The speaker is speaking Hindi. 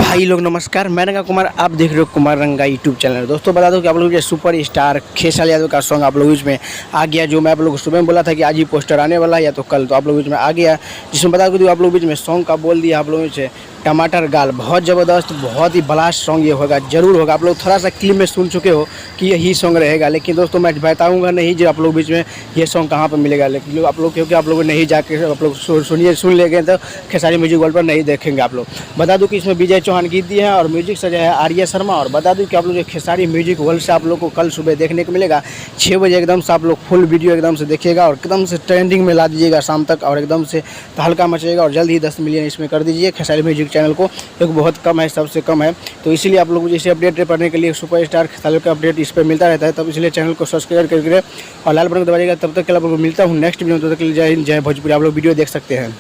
भाई लोग नमस्कार, मैं रंगा कुमार, आप देख रहे हो कुमार रंगा यूट्यूब चैनल। दोस्तों बता दो कि आप लोग जो सुपर स्टार खेसारी यादव का सॉन्ग आप लोग इसमें आ गया, जो मैं आप लोग को सुबह में बोला था कि आज ही पोस्टर आने वाला है या तो कल, तो आप लोग बीच में आ गया, जिसमें बता दो आप लोग बीच में सॉन्ग का बोल दिया आप लोगों से टमाटर गाल। बहुत ज़बरदस्त, बहुत ही ब्लास्ट सॉन्ग ये होगा, जरूर होगा। आप लोग थोड़ा सा क्लिप में सुन चुके हो कि यही सॉन्ग रहेगा, लेकिन दोस्तों मैं बताऊंगा नहीं जो आप लोग बीच में ये सॉन्ग कहाँ पर मिलेगा। लेकिन आप लोग क्योंकि आप लोग नहीं जाके आप लोग सुन लेंगे तो खेसारी म्यूजिक वर्ल्ड पर नहीं देखेंगे। आप लोग बता दूं कि इसमें विजय चौहान गीत दिए हैं और म्यूजिक सजा है आर्या शर्मा। और बता दूं कि आप लोग जो खेसारी म्यूजिक वर्ल्ड से आप लोग को कल सुबह देखने को मिलेगा 6 बजे एकदम से। आप लोग फुल वीडियो एकदम से देखिएगा और एकदम से ट्रेंडिंग में ला दीजिएगा शाम तक, और एकदम से तहलका मचेगा। और जल्द ही 10 मिलियन इसमें कर दीजिए खेसारी म्यूजिक चैनल को, क्योंकि बहुत कम है, सबसे कम है। तो इसीलिए आप लोग जैसे अपडेट पढ़ने के लिए सुपर स्टार खेसारी का अपडेट इस पर मिलता रहता है, तब इसलिए चैनल को सब्सक्राइब करके और लाल बटन को दबाइएगा। तब तक के लिए आप लोग मिलता हूँ नेक्स्ट वीडियो में, तब तक के लिए जय हिंद जय भोजपुरी। आप लोग वीडियो देख सकते हैं।